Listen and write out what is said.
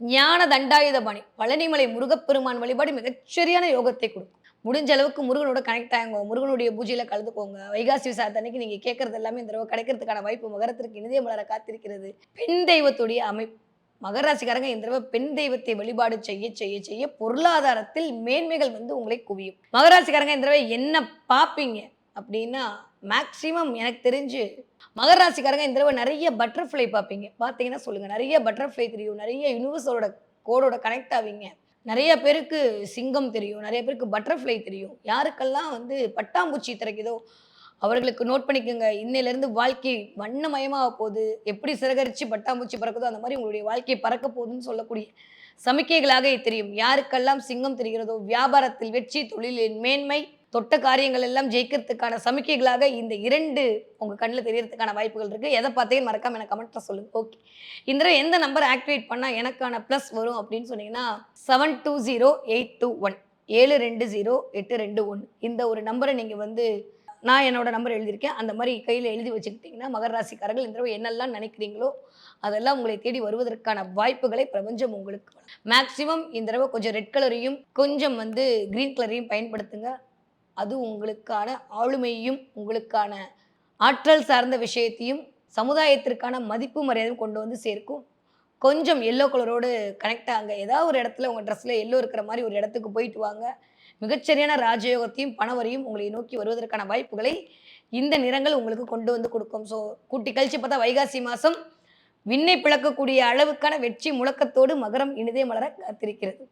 ஞான தண்டாயுதபாணி பழனிமலை முருகப்பெருமான் வழிபாடு மிகச்சரியான யோகத்தை கொடுக்கும். முடிஞ்ச அளவுக்கு முருகனோட கனெக்ட் ஆகுங்க. முருகனுடைய பூஜையில கலந்துக்கோங்க. வைகாசி விசாகத்து அன்னைக்கு நீங்க கேட்கறது எல்லாமே இந்த தடவை கிடைக்கிறதுக்கான வாய்ப்பு மகரத்திற்கு இனிதே மலர காத்திருக்கிறது. பெண் தெய்வத்துடைய அமைப்பு. மகர ராசிக்காரங்க இந்த தடவை பெண் தெய்வத்தை வழிபாடு செய்ய செய்ய செய்ய பொருளாதாரத்தில் மேன்மைகள் வந்து உங்களை குவியும். மகர ராசிக்காரங்க இந்த தடவை என்ன பார்ப்பீங்க அப்படின்னா, மேக்ஸிமம் எனக்கு தெரிஞ்சு மகர ராசிக்காரங்க இந்த தடவை நிறைய பட்டர்ஃப்ளை பார்ப்பீங்க. பார்த்தீங்கன்னா சொல்லுங்க. நிறைய பட்டர்ஃப்ளை தெரியும். நிறைய யுனிவர்ஸோட கோடோட கனெக்ட் ஆவீங்க. நிறைய பேருக்கு சிங்கம் தெரியும். நிறைய பேருக்கு பட்டர்ஃப்ளை தெரியும். யாருக்கெல்லாம் வந்து பட்டாம்பூச்சி திறக்குதோ அவர்களுக்கு நோட் பண்ணிக்கோங்க. இன்னையிலேருந்து வாழ்க்கை வண்ணமயமாக போகுது. எப்படி சிறகரிச்சு பட்டாம்பூச்சி பறக்குதோ அந்த மாதிரி உங்களுடைய வாழ்க்கை பறக்க போகுதுன்னு சொல்லக்கூடிய சமிக்கைகளாக இது தெரியும். யாருக்கெல்லாம் சிங்கம் தெரிகிறதோ வியாபாரத்தில் வெற்றி, தொழிலில் மேன்மை, தொட்ட காரியங்கள் எல்லாம் ஜெயிக்கிறதுக்கான சமிக்கைகளாக இந்த 2 உங்க கண்ணில் தெரியறதுக்கான வாய்ப்புகள் இருக்கு. எதை பார்த்தீங்கன்னு மறக்காம எனக்கு கமெண்ட்ல சொல்லுங்க. ஓகே. இந்த தடவை எந்த நம்பர் ஆக்டிவேட் பண்ணா எனக்கான ப்ளஸ் வரும் அப்படின்னு சொன்னீங்கன்னா 720821 720 821 இந்த ஒரு நம்பரை நீங்க வந்து நான் என்னோட நம்பர் எழுதியிருக்கேன். அந்த மாதிரி கையில் எழுதி வச்சுக்கிட்டிங்கன்னா மகர ராசிக்காரர்கள் இந்த தடவை என்னெல்லாம் நினைக்கிறீங்களோ அதெல்லாம் உங்களை தேடி வருவதற்கான வாய்ப்புகளை பிரபஞ்சம் உங்களுக்கு மேக்சிமம் இந்த தடவை கொஞ்சம் ரெட் கலரையும் கொஞ்சம் வந்து கிரீன் கலரையும் பயன்படுத்துங்க. அது உங்களுக்கான ஆளுமையையும் உங்களுக்கான ஆற்றல் சார்ந்த விஷயத்தையும் சமுதாயத்திற்கான மதிப்பு மரியாதையும் கொண்டு வந்து சேர்க்கும். கொஞ்சம் எல்லோ கலரோடு கனெக்ட் ஆங்க. ஏதாவது ஒரு இடத்துல உங்கள் ட்ரெஸ்ஸில் எல்லோ இருக்கிற மாதிரி ஒரு இடத்துக்கு போயிட்டு வாங்க. மிகச்சரியான ராஜயோகத்தையும் பணவரையும் உங்களை நோக்கி வருவதற்கான வாய்ப்புகளை இந்த நிறங்கள் உங்களுக்கு கொண்டு வந்து கொடுக்கும். ஸோ கூட்டி கழிச்சு பார்த்தா வைகாசி மாதம் விண்ணை பிளக்கக்கூடிய அளவுக்கான வெற்றி முழக்கத்தோடு மகரம் இனிதே மலர காத்திருக்கிறது.